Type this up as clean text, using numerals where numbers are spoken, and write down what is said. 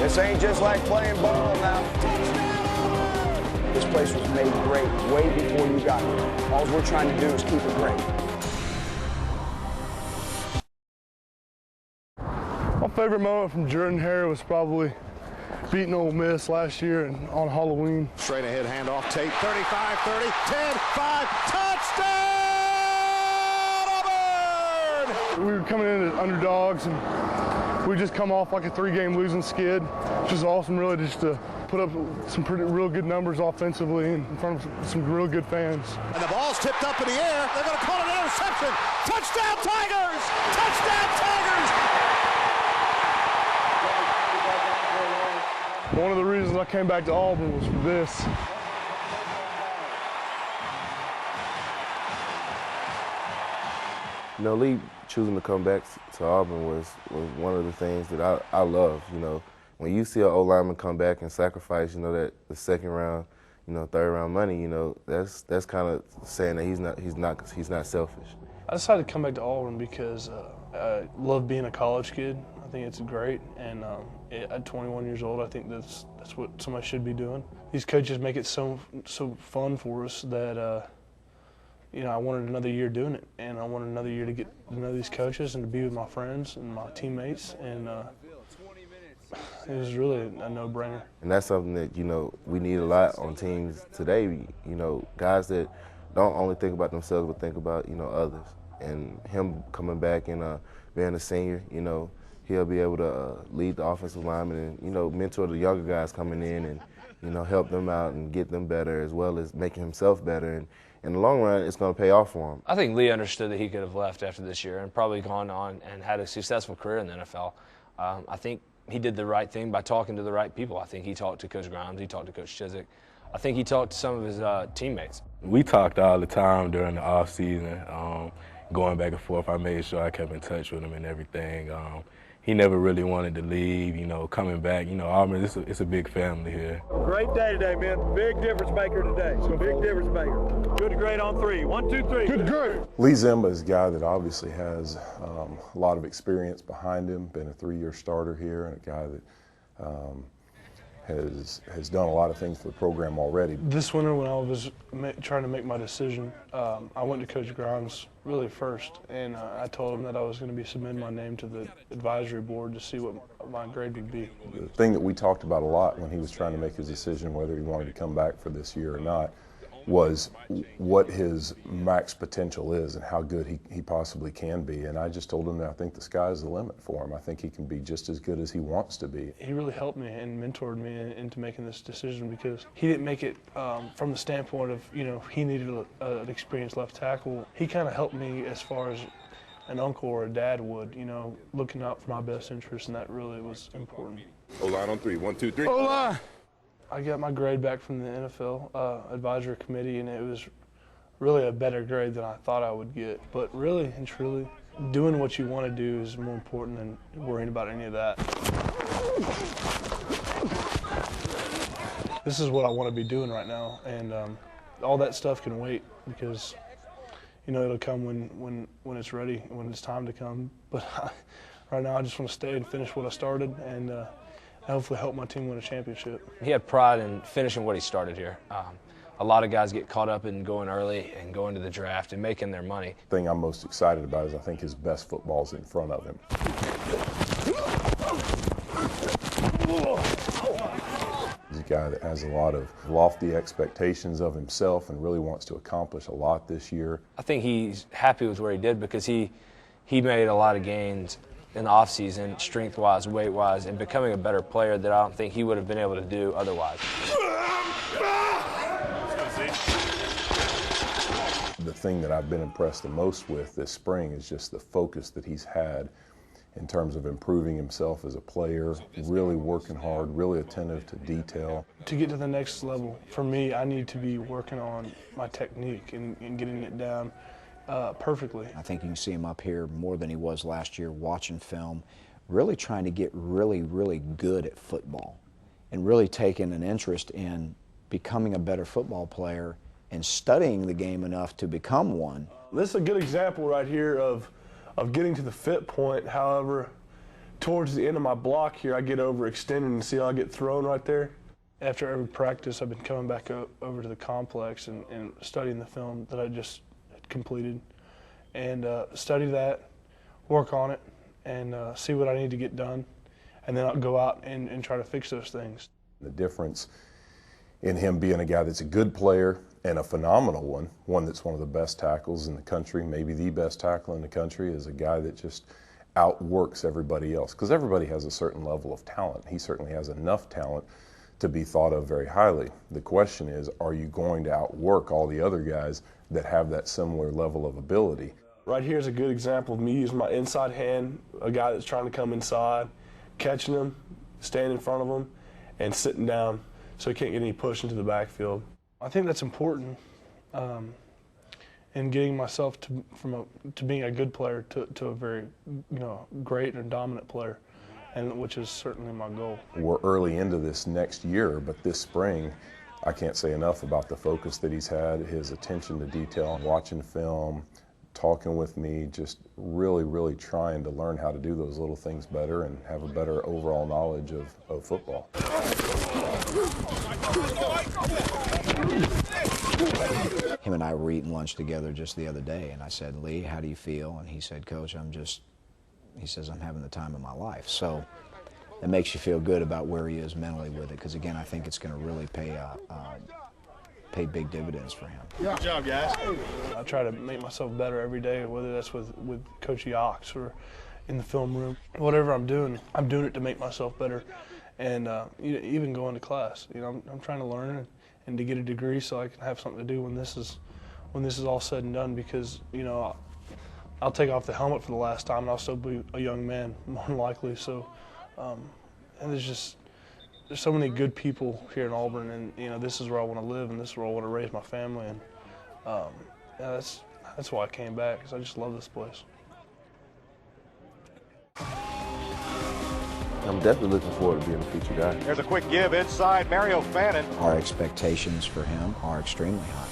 This ain't just like playing ball now. This place was made great way before you got here. All we're trying to do is keep it great. My favorite moment from Jordan-Hare was probably beating Ole Miss last year and on Halloween. Straight ahead handoff, Tate, 35, 30, 10, 5, touchdown, Auburn! We were coming in as underdogs, and we just come off like a 3-game losing skid, which is awesome, really, just to put up some real good numbers offensively in front of some real good fans. And the ball's tipped up in the air. They're going to call it an interception. Touchdown, Tigers! Touchdown, Tigers! One of the reasons I came back to Auburn was for this. You know, Lee choosing to come back to Auburn was one of the things that I love. You know, when you see an O-lineman come back and sacrifice, you know, that the second round, you know, third round money, you know, that's kind of saying that he's not selfish. I decided to come back to Auburn because I love being a college kid. I think it's great, and at 21 years old, I think that's what somebody should be doing. These coaches make it so fun for us that you know, I wanted another year doing it, and I wanted another year to get to know these coaches and to be with my friends and my teammates, and it was really a no-brainer. And that's something that, you know, we need a lot on teams today. You know, guys that don't only think about themselves but think about, you know, others. And him coming back and being a senior, you know, he'll be able to lead the offensive linemen and, you know, mentor the younger guys coming in and, you know, help them out and get them better, as well as making himself better. And in the long run, it's going to pay off for him. I think Lee understood that he could have left after this year and probably gone on and had a successful career in the NFL. I think he did the right thing by talking to the right people. I think he talked to Coach Grimes, he talked to Coach Chiswick. I think he talked to some of his teammates. We talked all the time during the off season, going back and forth. I made sure I kept in touch with him and everything. He never really wanted to leave, you know, coming back. You know, Auburn, it's a big family here. Great day today, man. Big difference maker today. Big difference maker. Good to great on 3. 1, 2, 3. Good, great. Lee Zimba is a guy that obviously has a lot of experience behind him, been a 3-year starter here, and a guy that has done a lot of things for the program already. This winter, when I was trying to make my decision, I went to Coach Grimes really first, and I told him that I was going to be submitting my name to the advisory board to see what my grade would be. The thing that we talked about a lot when he was trying to make his decision whether he wanted to come back for this year or not was what his max potential is and how good he possibly can be. And I just told him that I think the sky's the limit for him. I think he can be just as good as he wants to be. He really helped me and mentored me into making this decision, because he didn't make it from the standpoint of, you know, he needed an experienced left tackle. He kind of helped me as far as an uncle or a dad would, you know, looking out for my best interest, and that really was important. O-line on 3. 1, 2, 3. O-line! I got my grade back from the NFL advisory committee, and it was really a better grade than I thought I would get. But really and truly, doing what you want to do is more important than worrying about any of that. This is what I want to be doing right now, and all that stuff can wait, because, you know, it'll come when it's ready, when it's time to come. But right now I just want to stay and finish what I started, and hopefully help my team win a championship. He had pride in finishing what he started here. A lot of guys get caught up in going early and going to the draft and making their money. The thing I'm most excited about is I think his best football's in front of him. He's a guy that has a lot of lofty expectations of himself and really wants to accomplish a lot this year. I think he's happy with where he did, because he made a lot of gains in the offseason, strength-wise, weight-wise, and becoming a better player that I don't think he would have been able to do otherwise. The thing that I've been impressed the most with this spring is just the focus that he's had in terms of improving himself as a player, really working hard, really attentive to detail. To get to the next level, for me, I need to be working on my technique and getting it down perfectly. I think you can see him up here more than he was last year, watching film, really trying to get really, really good at football and really taking an interest in becoming a better football player and studying the game enough to become one. This is a good example right here of getting to the fit point. However, towards the end of my block here, I get overextended and see how I get thrown right there. After every practice, I've been coming back over to the complex and studying the film that I just had completed, and study that, work on it, and see what I need to get done, and then I'll go out and try to fix those things. The difference in him being a guy that's a good player and a phenomenal one that's one of the best tackles in the country, maybe the best tackle in the country, is a guy that just outworks everybody else, because everybody has a certain level of talent. He certainly has enough talent to be thought of very highly. The question is, are you going to outwork all the other guys that have that similar level of ability? Right here is a good example of me using my inside hand, a guy that's trying to come inside, catching him, standing in front of him, and sitting down so he can't get any push into the backfield. I think that's important in getting myself to being a good player to a very great and dominant player, and which is certainly my goal. We're early into this next year, but this spring, I can't say enough about the focus that he's had, his attention to detail, watching film, talking with me, just really, really trying to learn how to do those little things better and have a better overall knowledge of football. Him and I were eating lunch together just the other day, and I said, Lee, how do you feel? And he said, Coach, he says, I'm having the time of my life. So it makes you feel good about where he is mentally with it, because again, I think it's going to really pay big dividends for him. Good job, guys. I try to make myself better every day, whether that's with Coach Yox or in the film room. Whatever I'm doing it to make myself better. And even going to class, I'm trying to learn and to get a degree so I can have something to do when this is all said and done, because I'll take off the helmet for the last time and I'll still be a young man, more than likely. So, and there's so many good people here in Auburn, and this is where I want to live, and this is where I want to raise my family, and that's why I came back, because I just love this place. I'm definitely looking forward to being a future guy. There's a quick give inside. Mario Fannin. Our expectations for him are extremely high.